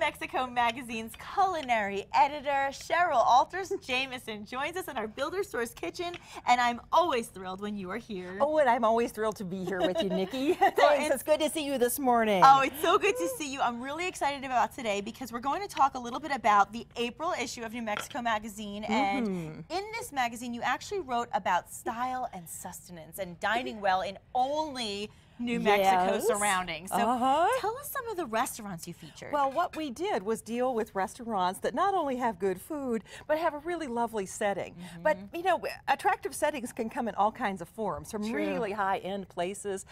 Mexico Magazine's culinary editor, Cheryl Alters Jamison, joins us in our Builder Source kitchen, and I'm always thrilled when you are here. Oh, and I'm always thrilled to be here with you, Nikki. Thanks, it's good to see you this morning. Oh, it's so good to see you. I'm really excited about today because we're going to talk a little bit about the April issue of New Mexico Magazine, and in this magazine you actually wrote about style and sustenance and dining well in only New Mexico surroundings. So tell us some of the restaurants you featured. Well, what we did was deal with restaurants that not only have good food, but have a really lovely setting. But, you know, attractive settings can come in all kinds of forms, from really high-end places,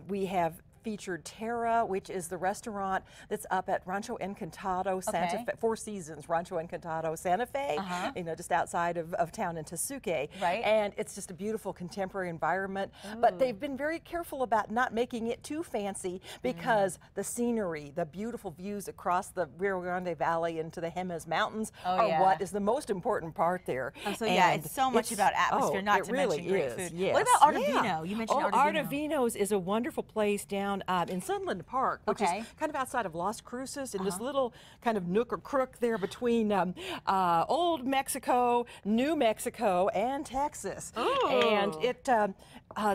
we have featured Terra, which is the restaurant that's up at Rancho Encantado, Santa Fe, Four Seasons, Rancho Encantado, Santa Fe, you know, just outside of town in Tesuque. And it's just a beautiful contemporary environment. But they've been very careful about not making it too fancy because the scenery, the beautiful views across the Rio Grande Valley into the Jemez Mountains are what is the most important part there. So it's so much about atmosphere, not to mention great food. What about Artavino? You mentioned Artavino. Artavino's is a wonderful place down in Sunland Park, which is kind of outside of Las Cruces, in this little kind of nook or crook there between Old Mexico, New Mexico, and Texas. And it's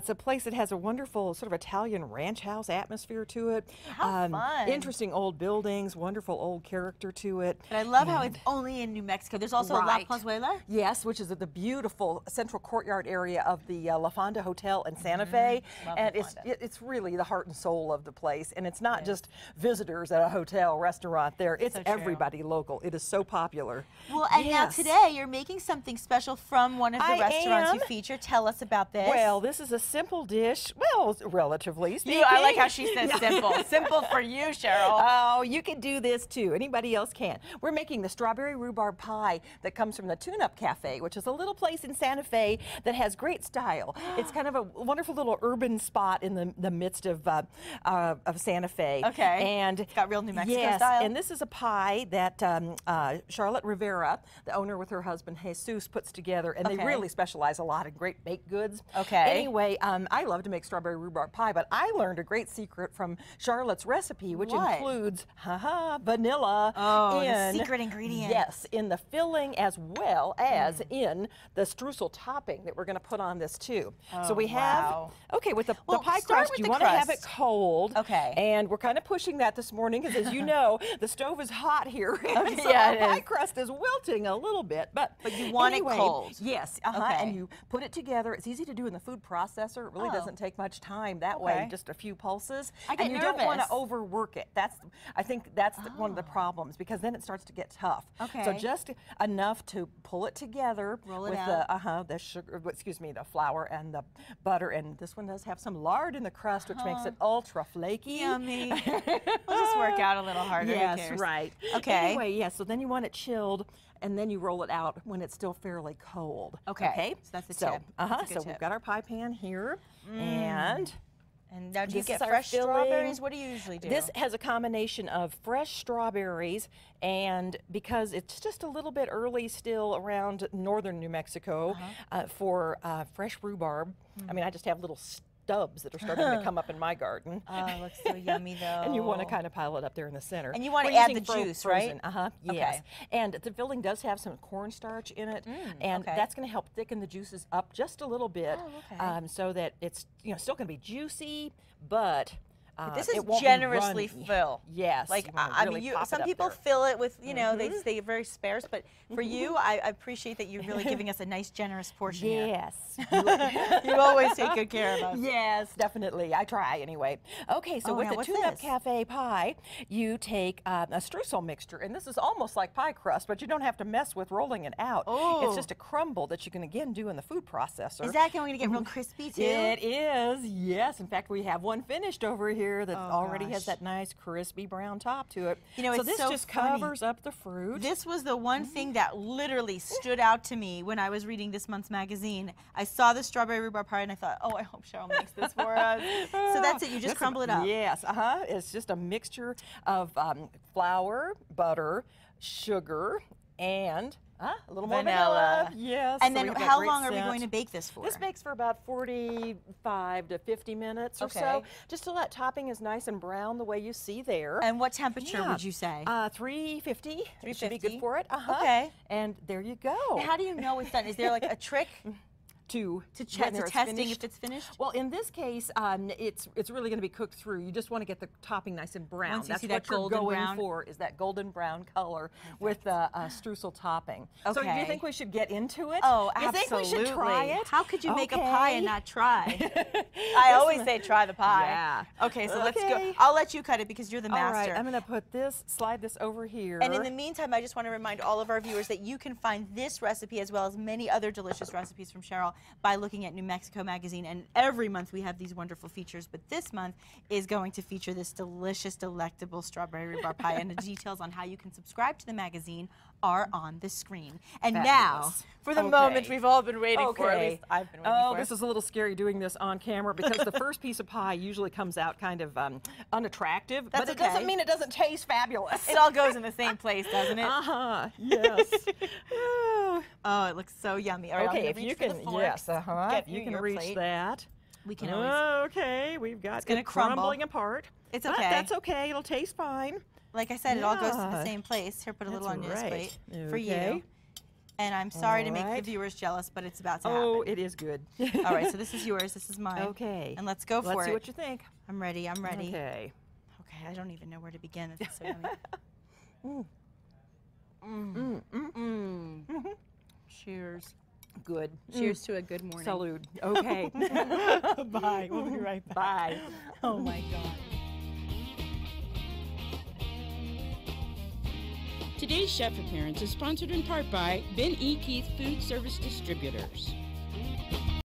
a place that has a wonderful sort of Italian ranch house atmosphere to it. How fun. Interesting old buildings, wonderful old character to it. And I love how it's only in New Mexico. There's also La Plazuela? Yes, which is the beautiful central courtyard area of the La Fonda Hotel in Santa Fe. And it's really the heart and soul of the place. And it's not just visitors at a hotel restaurant there. It's everybody local. It is so popular. Well, and now today you're making something special from one of the restaurants you feature. Tell us about this. Well, this is a simple dish. Well, relatively speaking. I like how she says simple. Simple for you, Cheryl. Oh, you can do this too. Anybody else can. We're making the Strawberry Rhubarb Pie that comes from the Tune-Up Cafe, which is a little place in Santa Fe that has great style. It's kind of a wonderful little urban spot in the midst of Santa Fe. And it's got real New Mexico style. And this is a pie that Charlotte Rivera, the owner with her husband Jesus, puts together, and they really specialize a lot in great baked goods. Anyway, I love to make strawberry rhubarb pie, but I learned a great secret from Charlotte's recipe, which includes vanilla the secret ingredient. Yes, in the filling as well as in the streusel topping that we're going to put on this too. So we have, with the pie crust, you want to have it cold. And we're kind of pushing that this morning because, as you know, the stove is hot here. So the pie crust is wilting a little bit. But you want it cold. Yes. And you put it together. It's easy to do in the food processor. It really doesn't take much time that way, just a few pulses. And you don't want to overwork it. I think that's one of the problems, because then it starts to get tough. So just enough to pull it together with the sugar, the flour and the butter. And this one does have some lard in the crust, which makes it ultra flaky. Yummy. We'll just work out a little harder. Yes, right. Anyway, so then you want it chilled, and then you roll it out when it's still fairly cold. So that's the tip. So we've got our pie pan here, and now do you get fresh strawberries? What do you usually do? This has a combination of fresh strawberries, and because it's just a little bit early still around northern New Mexico for fresh rhubarb. I mean, I just have little stubs that are starting to come up in my garden. Oh, it looks so yummy though. And you want to kind of pile it up there in the center. And you want to add the juice, right? Yes. And the filling does have some cornstarch in it, and that's going to help thicken the juices up just a little bit, so that it's still going to be juicy, but this is generously filled. Yes. Like I mean, some people fill it with, they stay very sparse, but for you, I appreciate that you're really giving us a nice, generous portion. Yes. You always take good care of us. Yes, definitely. I try anyway. Okay, so with the Tune-Up Cafe pie, you take a streusel mixture, and this is almost like pie crust, but you don't have to mess with rolling it out. It's just a crumble that you can again do in the food processor. Is that going to get real crispy too? It is. Yes. In fact, we have one finished over here that already has that nice crispy brown top to it. So this just covers up the fruit. This was the one thing that literally stood out to me when I was reading this month's magazine. I saw the strawberry rhubarb pie and I thought, oh, I hope Cheryl makes this for us. So that's it. You just crumble it up. Yes. It's just a mixture of flour, butter, sugar, and A little more vanilla. Yes. And then how long are we going to bake this for? This bakes for about 45 to 50 minutes or so, just till that topping is nice and brown the way you see there. And what temperature would you say? 350. 350 should be good for it. Okay. And there you go. And how do you know it's done? Is there like a trick? To testing if it's finished? Well, in this case, it's really going to be cooked through. You just want to get the topping nice and brown. Once you That's see what that you're golden going brown? for, is that golden brown color with the streusel topping. So do you think we should get into it? Oh, you absolutely. You think we should try it? How could you make a pie and not try? I always say try the pie. Yeah. Okay, so let's go. I'll let you cut it because you're the master. All right, I'm going to put this, slide this over here. And in the meantime, I just want to remind all of our viewers that you can find this recipe as well as many other delicious recipes from Cheryl by looking at New Mexico Magazine. And every month we have these wonderful features, but this month is going to feature this delicious, delectable strawberry rhubarb pie. And the details on how you can subscribe to the magazine are on the screen. And now, for the moment we've all been waiting for, at least I've been waiting for. This is a little scary doing this on camera because the first piece of pie usually comes out kind of unattractive, but it doesn't mean it doesn't taste fabulous. It all goes in the same place, doesn't it? Yes. Oh, it looks so yummy. All right, okay, if you can, if you can reach that. We can always. Okay, we've got it's gonna crumble. Crumbling apart. It's okay. But that's okay. It'll taste fine. Like I said, it all goes to the same place. Here, put a little on this plate for you. And I'm sorry to make the viewers jealous, but it's about to happen. Oh, it is good. All right, so this is yours. This is mine. Okay. And let's go for it. Let's see what you think. I'm ready. I'm ready. Okay. Okay, I don't even know where to begin. This is so yummy. Cheers. Good. Cheers to a good morning. Salud. Okay. Bye. We'll be right back. Bye. Oh my God. Today's chef appearance is sponsored in part by Ben E. Keith Food Service Distributors.